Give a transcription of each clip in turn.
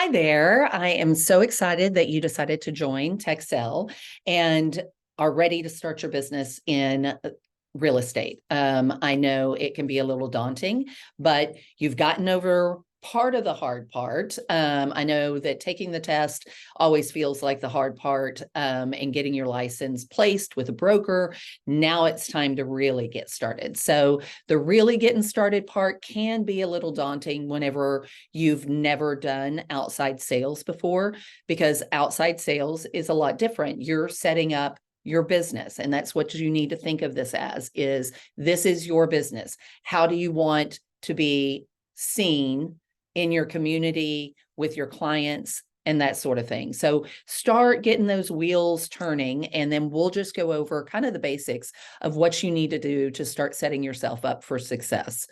Hi there. I am so excited that you decided to join Texcel and are ready to start your business in real estate. I know it can be a little daunting, but you've gotten over part of the hard part. I know that taking the test always feels like the hard part, and getting your license placed with a broker. Now it's time to really get started. So the really getting started part can be a little daunting whenever you've never done outside sales before, because outside sales is a lot different. You're setting up your business, and that's what you need to think of this as, is this is your business. How do you want to be seen in your community with your clients and that sort of thing? So start getting those wheels turning, and then we'll just go over kind of the basics of what you need to do to start setting yourself up for success.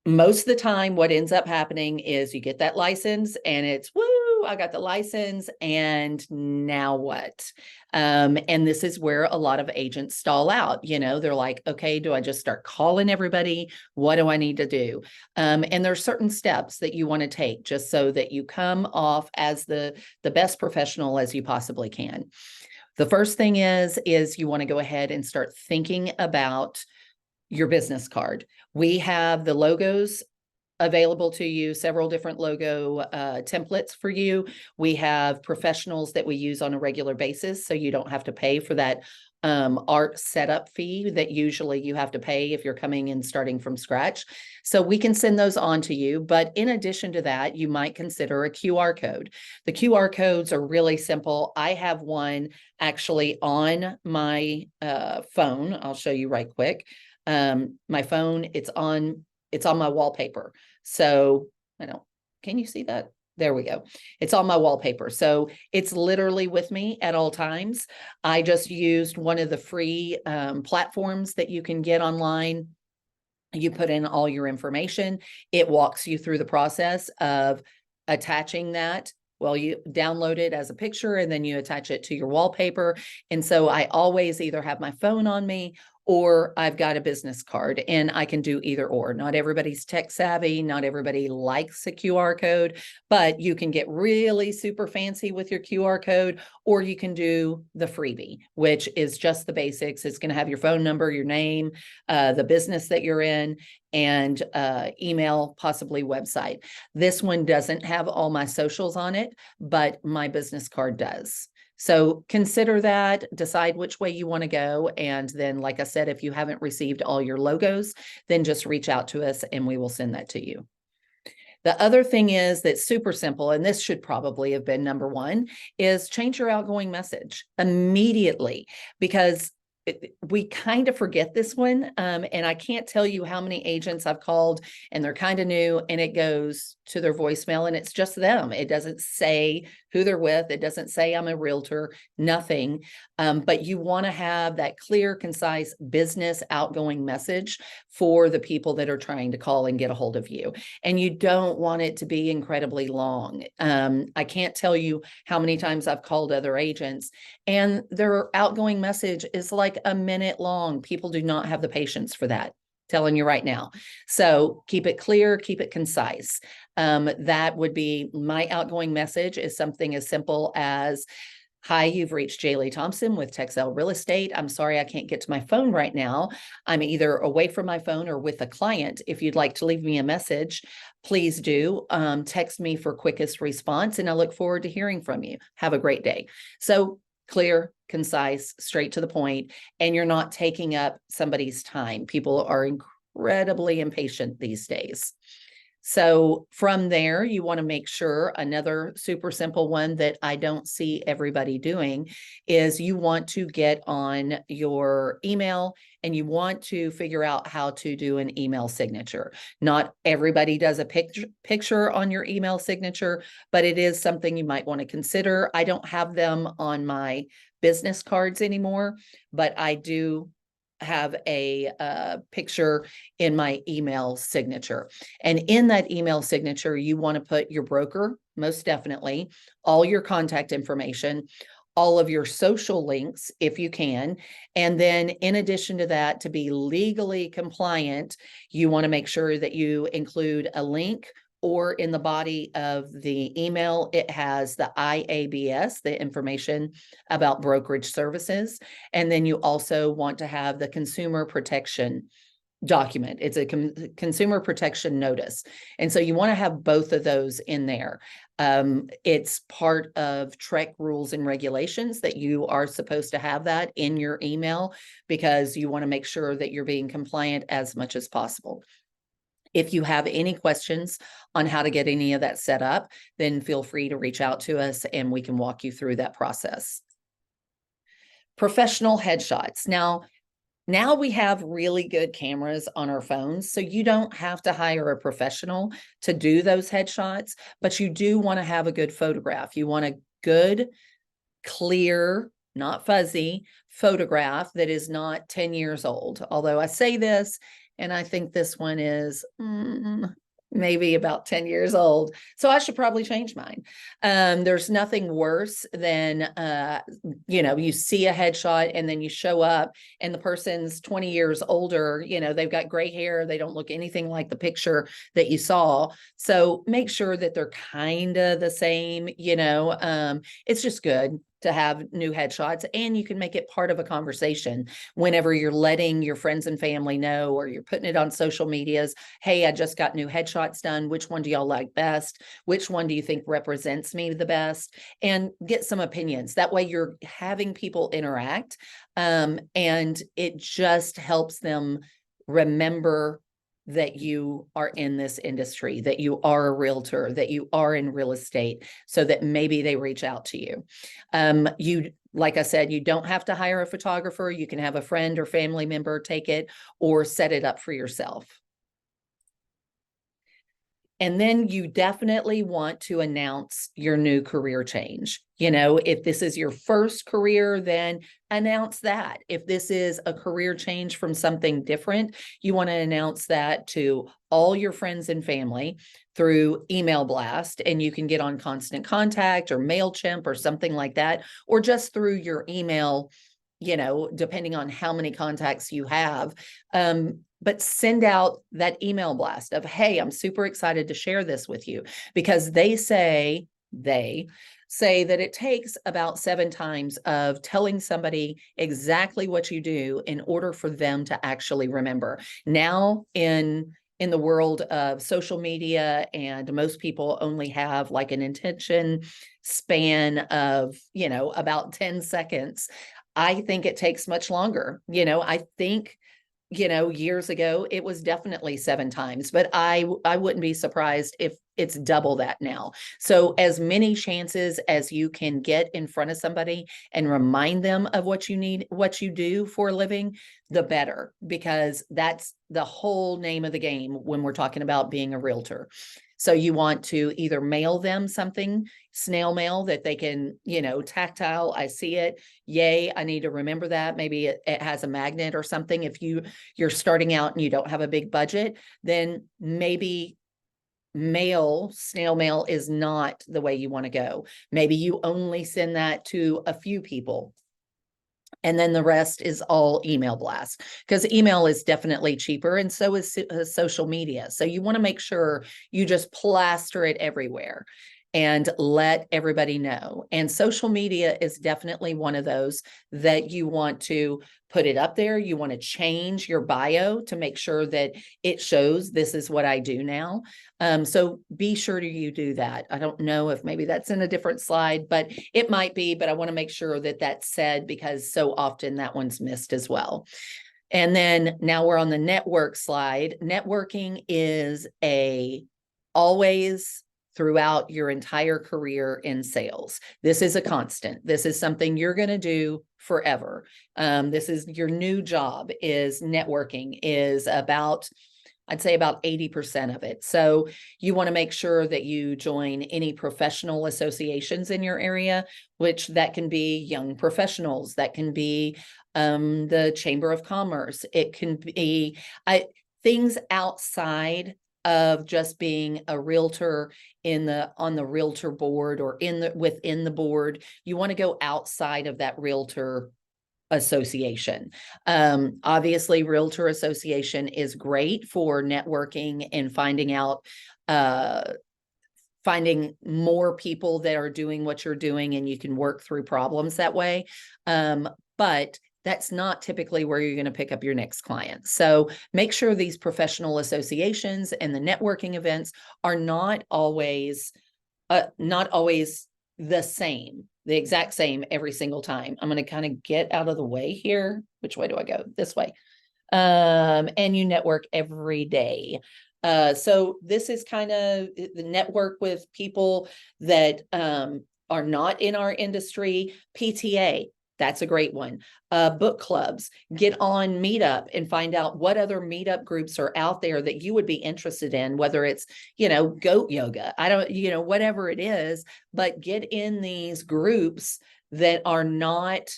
Most of the time, what ends up happening is you get that license and it's, woo, I got the license, and now what? And this is where a lot of agents stall out. They're like, okay, do I just start calling everybody? What do I need to do? And there's certain steps that you want to take just so that you come off as the best professional as you possibly can. The first thing is you want to go ahead and start thinking about your business card. We have the logos available to you, several different logo templates for you. We have professionals that we use on a regular basis, so you don't have to pay for that art setup fee that usually you have to pay if you're coming and starting from scratch. So we can send those on to you. But in addition to that, you might consider a QR code. The QR codes are really simple. I have one actually on my phone. I'll show you right quick. My phone, it's on my wallpaper. So can you see that? There we go. It's on my wallpaper. So it's literally with me at all times. I just used one of the free platforms that you can get online. You put in all your information. It walks you through the process of attaching that. Well, you download it as a picture and then you attach it to your wallpaper. And so I always either have my phone on me or I've got a business card, and I can do either or. Not everybody's tech savvy. Not everybody likes a QR code, but you can get really super fancy with your QR code, or you can do the freebie, which is just the basics. It's going to have your phone number, your name, the business that you're in, and email, possibly website. This one doesn't have all my socials on it, but my business card does. So consider that, decide which way you want to go. And then, like I said, if you haven't received all your logos, then just reach out to us and we will send that to you. The other thing is that's super simple, and this should probably have been number one, is change your outgoing message immediately, because we kind of forget this one. And I can't tell you how many agents I've called and they're kind of new and it goes to their voicemail and it's just them. It doesn't say who they're with. It doesn't say I'm a realtor, nothing. But you want to have that clear, concise business outgoing message for the people that are trying to call and get a hold of you. And you don't want it to be incredibly long. I can't tell you how many times I've called other agents and their outgoing message is like a minute long. People do not have the patience for that. Telling you right now. So keep it clear, keep it concise. That would be my outgoing message, is something as simple as, hi, you've reached Jer'Leigh Thompson with Texcel Real Estate. I'm sorry I can't get to my phone right now. I'm either away from my phone or with a client. If you'd like to leave me a message, please do. Text me for quickest response, and I look forward to hearing from you. Have a great day. So clear, concise, straight to the point, and you're not taking up somebody's time. People are incredibly impatient these days. So from there, you want to make sure, another super simple one that I don't see everybody doing, is you want to get on your email and you want to figure out how to do an email signature. Not everybody does a picture on your email signature, but it is something you might want to consider. I don't have them on my business cards anymore, but I do have a picture in my email signature. And in that email signature, you want to put your broker, most definitely, all your contact information, all of your social links if you can. And then in addition to that, to be legally compliant, you want to make sure that you include a link or in the body of the email, it has the IABS, the information about brokerage services. And then you also want to have the consumer protection document. It's a consumer protection notice. And so you want to have both of those in there. It's part of TREC rules and regulations that you are supposed to have that in your email, because you want to make sure that you're being compliant as much as possible. If you have any questions on how to get any of that set up, then feel free to reach out to us and we can walk you through that process. Professional headshots. Now we have really good cameras on our phones, so you don't have to hire a professional to do those headshots, but you do want to have a good photograph. You want a good, clear, not fuzzy photograph that is not 10 years old. Although I say this, and I think this one is maybe about 10 years old. So I should probably change mine. There's nothing worse than, you see a headshot and then you show up and the person's 20 years older, they've got gray hair. They don't look anything like the picture that you saw. So make sure that they're kind of the same, it's just good to have new headshots, and you can make it part of a conversation whenever you're letting your friends and family know, or you're putting it on social medias. Hey, I just got new headshots done. Which one do y'all like best? Which one do you think represents me the best? And get some opinions. That way you're having people interact, and it just helps them remember that you are in this industry, that you are a realtor, that you are in real estate, so that maybe they reach out to you. Like I said, you don't have to hire a photographer. You can have a friend or family member take it or set it up for yourself. And then you definitely want to announce your new career change. If this is your first career, then announce that. If this is a career change from something different, you want to announce that to all your friends and family through email blast. And you can get on Constant Contact or MailChimp or something like that, or just through your email, depending on how many contacts you have. But send out that email blast of, hey, I'm super excited to share this with you, because they say that it takes about 7 times of telling somebody exactly what you do in order for them to actually remember. Now in the world of social media, and most people only have like an attention span of, about 10 seconds. I think it takes much longer. I think, years ago, it was definitely 7 times, but I wouldn't be surprised if it's double that now. So as many chances as you can get in front of somebody and remind them of what you need, what you do for a living, the better, because that's the whole name of the game when we're talking about being a realtor. So you want to either mail them something, snail mail, that they can, tactile, I see it, yay, I need to remember that. Maybe it has a magnet or something. If you're starting out and you don't have a big budget, then maybe snail mail is not the way you want to go. Maybe you only send that to a few people, and then the rest is all email blast, because email is definitely cheaper, and so is social media. So you want to make sure you just plaster it everywhere and let everybody know. And social media is definitely one of those that you want to put it up there. You want to change your bio to make sure that it shows this is what I do now. So be sure you do that. I don't know if maybe that's in a different slide, but it might be, but I want to make sure that that's said, because so often that one's missed as well. And then now we're on the network slide. Networking is always throughout your entire career in sales. This is a constant. This is something you're going to do forever. This is your new job. Is networking is about, I'd say about 80% of it. So you want to make sure that you join any professional associations in your area, which that can be young professionals, that can be the Chamber of Commerce. It can be things outside of just being a realtor on the realtor board or within the board. You want to go outside of that realtor association. Obviously, Realtor Association is great for networking and finding more people that are doing what you're doing, and you can work through problems that way. But that's not typically where you're going to pick up your next client. So make sure these professional associations and the networking events are not always the same, the exact same every single time. I'm going to kind of get out of the way here. Which way do I go? This way. And you network every day. So this is kind of the network with people that are not in our industry. PTA, that's a great one. Book clubs, get on Meetup and find out what other meetup groups are out there that you would be interested in, whether it's, goat yoga, whatever it is, but get in these groups that are not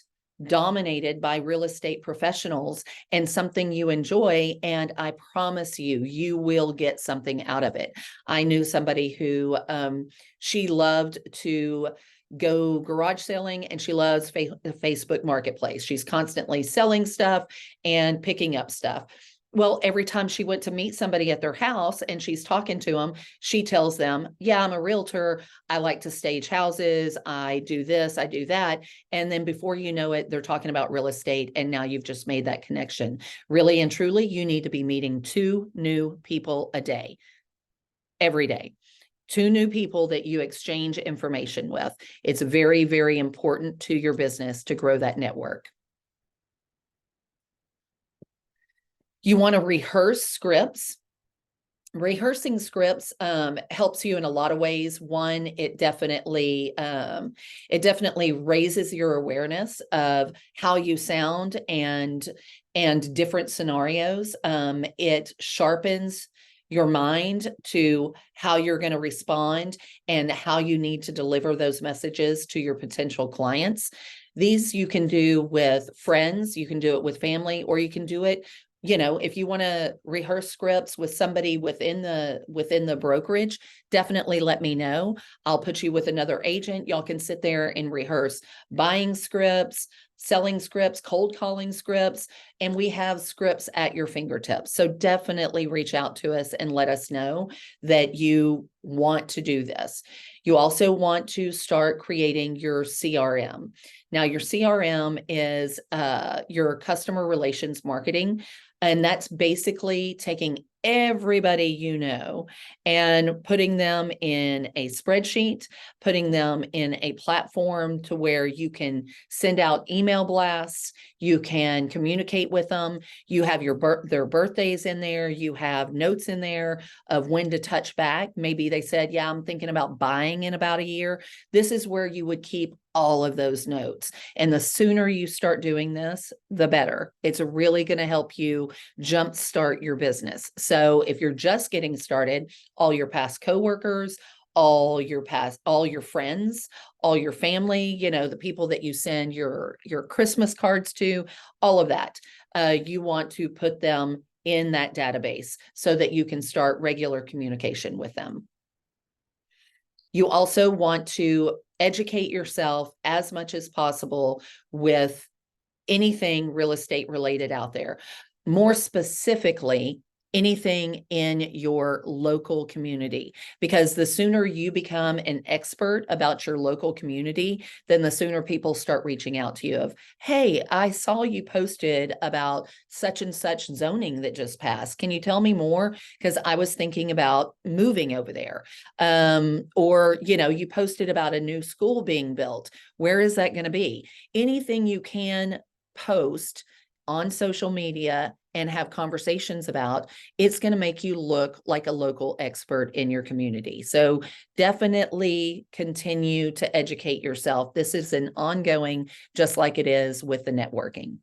dominated by real estate professionals and something you enjoy. And I promise you, you will get something out of it. I knew somebody who she loved to go garage selling, and she loves the Facebook marketplace. She's constantly selling stuff and picking up stuff. Well, every time she went to meet somebody at their house and she's talking to them, she tells them, yeah, I'm a realtor. I like to stage houses. I do this, I do that. And then before you know it, they're talking about real estate. And now you've just made that connection. Really and truly, you need to be meeting 2 new people a day, every day. 2 new people that you exchange information with. It's very, very important to your business to grow that network. You want to rehearse scripts. Rehearsing scripts helps you in a lot of ways. One, it definitely raises your awareness of how you sound and different scenarios. It sharpens your mind to how you're going to respond and how you need to deliver those messages to your potential clients. These you can do with friends, you can do it with family, or you can do it, if you want to rehearse scripts with somebody within the brokerage, definitely let me know. I'll put you with another agent. Y'all can sit there and rehearse buying scripts, selling scripts, cold calling scripts, and we have scripts at your fingertips. So definitely reach out to us and let us know that you want to do this. You also want to start creating your CRM. Now, your CRM is your customer relations marketing, and that's basically taking everybody you know and putting them in a spreadsheet, putting them in a platform to where you can send out email blasts, you can communicate with them, you have their birthdays in there, you have notes in there of when to touch back. Maybe they said, yeah, I'm thinking about buying in about a year. This is where you would keep all of those notes. And the sooner you start doing this, the better. It's really going to help you jumpstart your business. So if you're just getting started, all your past coworkers, all your friends, all your family, the people that you send your Christmas cards to, all of that, you want to put them in that database so that you can start regular communication with them. You also want to educate yourself as much as possible with anything real estate related out there. More specifically, anything in your local community, because the sooner you become an expert about your local community, then the sooner people start reaching out to you of, hey, I saw you posted about such and such zoning that just passed. Can you tell me more? Because I was thinking about moving over there. Or, you posted about a new school being built. Where is that going to be? Anything you can post on social media and have conversations about, it's going to make you look like a local expert in your community. So definitely continue to educate yourself. This is an ongoing, just like it is with the networking.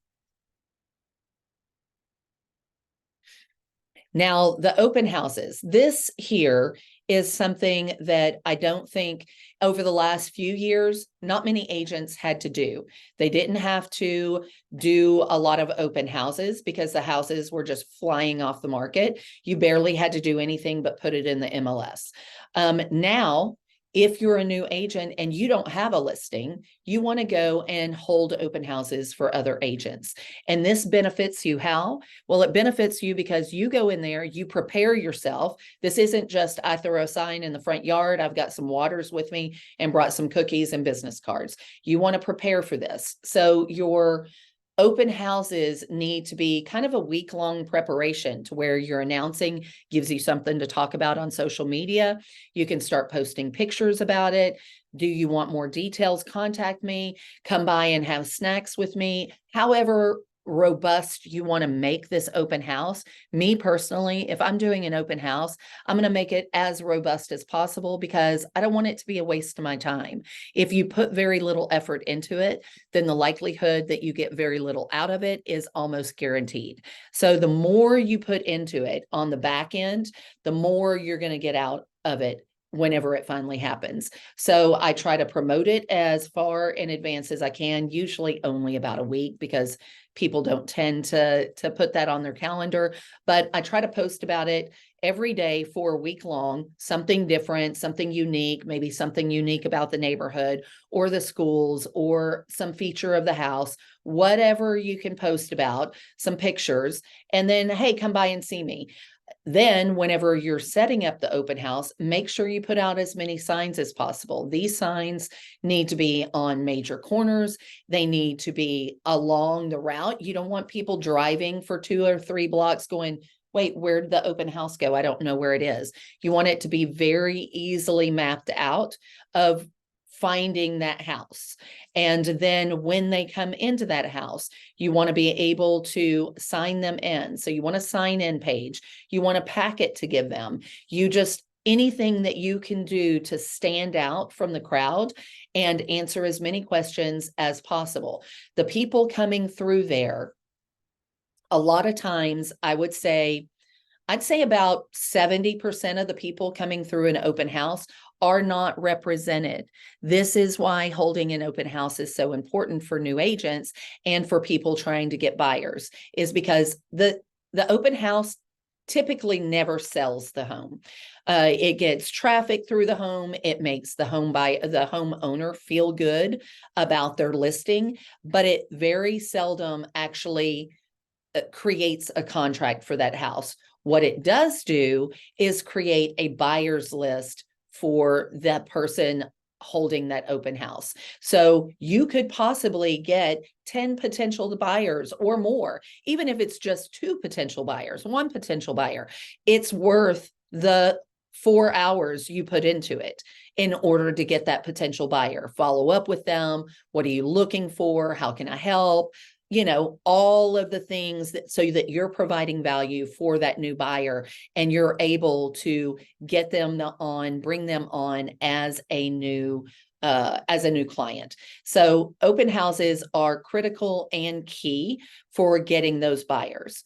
Now, the open houses, this here is something that I don't think over the last few years, not many agents had to do. They didn't have to do a lot of open houses because the houses were just flying off the market. You barely had to do anything but put it in the MLS. Now, If you're a new agent and you don't have a listing, you want to go and hold open houses for other agents. And this benefits you how? Well, it benefits you because you go in there, you prepare yourself. This isn't just I throw a sign in the front yard, I've got some waters with me and brought some cookies and business cards. You want to prepare for this. So your open houses need to be kind of a week-long preparation to where you're announcing, gives you something to talk about on social media. You can start posting pictures about it. Do you want more details? Contact me. Come by and have snacks with me. However robust you want to make this open house. Me personally, if I'm doing an open house, I'm going to make it as robust as possible because I don't want it to be a waste of my time. If you put very little effort into it, then the likelihood that you get very little out of it is almost guaranteed. So the more you put into it on the back end, the more you're going to get out of it whenever it finally happens. So I try to promote it as far in advance as I can, usually only about a week because people don't tend to put that on their calendar. But I try to post about it every day for a week long, something different, something unique, maybe something unique about the neighborhood or the schools or some feature of the house, whatever you can post about, some pictures, and then, hey, come by and see me. Then whenever you're setting up the open house, make sure you put out as many signs as possible. These signs need to be on major corners. They need to be along the route. You don't want people driving for 2 or 3 blocks going, wait, where'd the open house go? I don't know where it is. You want it to be very easily mapped out of finding that house. And then when they come into that house, you want to be able to sign them in. So you want a sign in page, you want a packet to give them. You just, anything that you can do to stand out from the crowd and answer as many questions as possible. The people coming through there, a lot of times I'd say about 70% of the people coming through an open house are not represented. This is why holding an open house is so important for new agents and for people trying to get buyers, is because the open house typically never sells the home. It gets traffic through the home. It makes the homeowner feel good about their listing, but it very seldom actually creates a contract for that house. What it does do is create a buyer's list for that person holding that open house. So you could possibly get 10 potential buyers or more, even if it's just 2 potential buyers, 1 potential buyer. It's worth the 4 hours you put into it in order to get that potential buyer. Follow up with them. What are you looking for? How can I help? You know, all of the things that, so that you're providing value for that new buyer and you're able to get them on, bring them on as a new client. So open houses are critical and key for getting those buyers.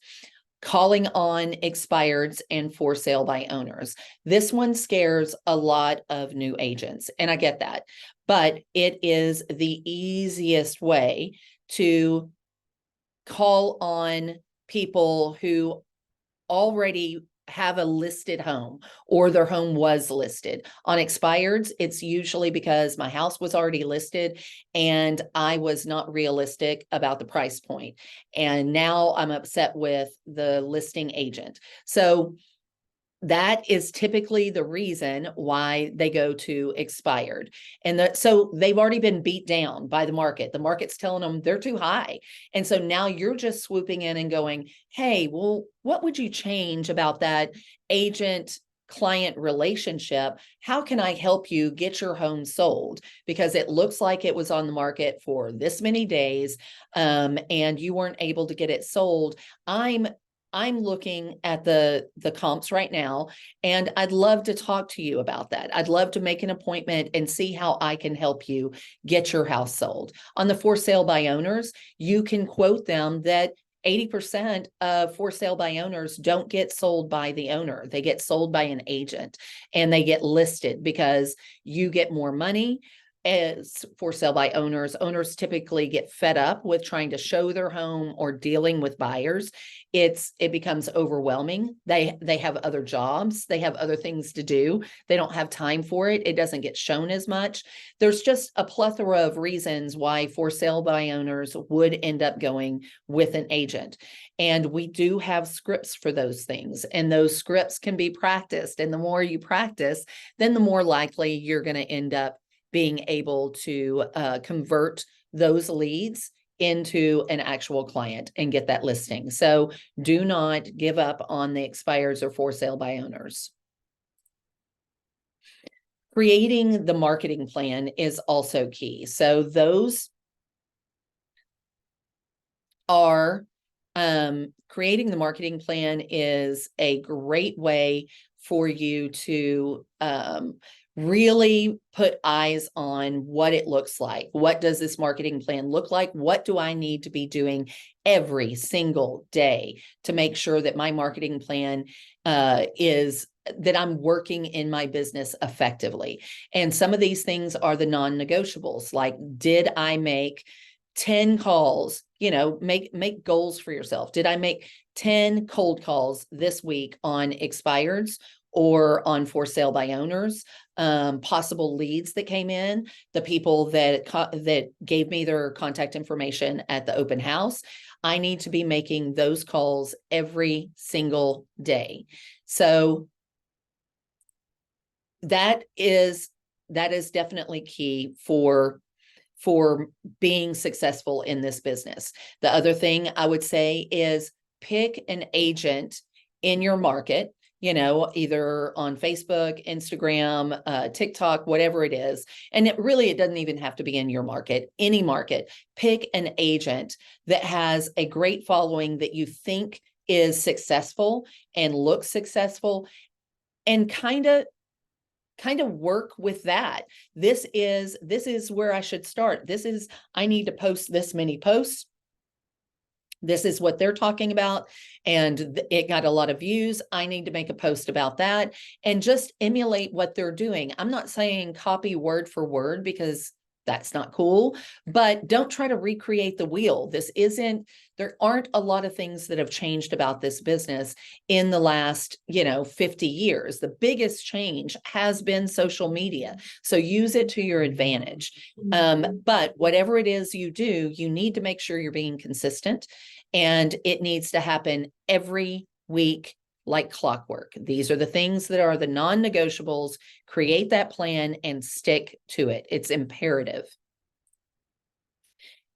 Calling on expireds and for sale by owners. This one scares a lot of new agents, and I get that, but it is the easiest way to call on people who already have a listed home or their home was listed. On expireds, it's usually because my house was already listed and I was not realistic about the price point. And now I'm upset with the listing agent. So that is typically the reason why they go to expired. And so they've already been beat down by the market. The market's telling them they're too high. And so now you're just swooping in and going, hey, well, what would you change about that agent client relationship? How can I help you get your home sold? Because it looks like it was on the market for this many days, and you weren't able to get it sold. I'm looking at the comps right now, and I'd love to talk to you about that. I'd love to make an appointment and see how I can help you get your house sold. On the for sale by owners, you can quote them that 80% of for sale by owners don't get sold by the owner. They get sold by an agent and they get listed because you get more money as for sale by owners. Owners typically get fed up with trying to show their home or dealing with buyers. It becomes overwhelming. They have other jobs, they have other things to do. They don't have time for it. It doesn't get shown as much. There's just a plethora of reasons why for sale by owners would end up going with an agent. And we do have scripts for those things, and those scripts can be practiced. And the more you practice, then the more likely you're going to end up being able to convert those leads into an actual client and get that listing. So do not give up on the expireds or for sale by owners. Creating the marketing plan is also key. So those are creating the marketing plan is a great way for you to really put eyes on what it looks like. What does this marketing plan look like? What do I need to be doing every single day to make sure that my marketing plan is that I'm working in my business effectively? And some of these things are the non-negotiables. Like, did I make 10 calls? Make goals for yourself. Did I make 10 cold calls this week on expireds or on for sale by owners? Possible leads that came in, the people that gave me their contact information at the open house. I need to be making those calls every single day. So that is definitely key for being successful in this business. The other thing I would say is pick an agent in your market, either on Facebook, Instagram, TikTok, whatever it is. And it doesn't even have to be in your market, any market. Pick an agent that has a great following that you think is successful and looks successful, and kind of work with that. This is where I should start. I need to post this many posts. This is what they're talking about, and it got a lot of views. I need to make a post about that, and just emulate what they're doing. I'm not saying copy word for word, because that's not cool, but don't try to recreate the wheel. There aren't a lot of things that have changed about this business in the last, 50 years. The biggest change has been social media. So use it to your advantage. But whatever it is you do, you need to make sure you're being consistent, and it needs to happen every week like clockwork. These are the things that are the non-negotiables. Create that plan and stick to it. It's imperative.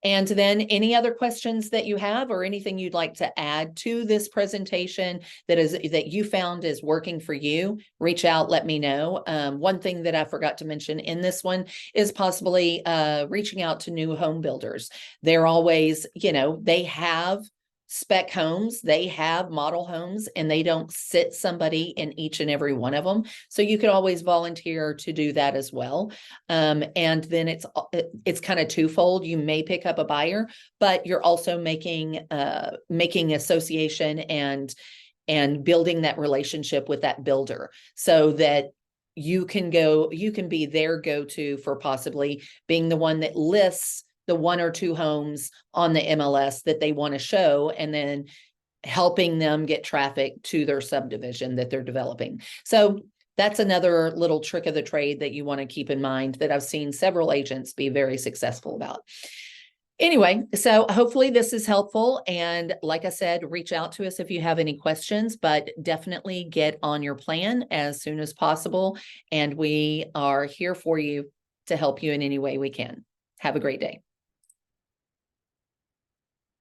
And then any other questions that you have, or anything you'd like to add to this presentation that you found is working for you, reach out, let me know. One thing that I forgot to mention in this one is possibly reaching out to new home builders. They're always, they have spec homes, they have model homes, and they don't sit somebody in each and every one of them. So you could always volunteer to do that as well. And then it's kind of twofold. You may pick up a buyer, but you're also making association and building that relationship with that builder, so that you can be their go-to for possibly being the one that lists the 1 or 2 homes on the MLS that they want to show, and then helping them get traffic to their subdivision that they're developing. So that's another little trick of the trade that you want to keep in mind, that I've seen several agents be very successful about. Anyway, so hopefully this is helpful. And like I said, reach out to us if you have any questions, but definitely get on your plan as soon as possible. And we are here for you to help you in any way we can. Have a great day.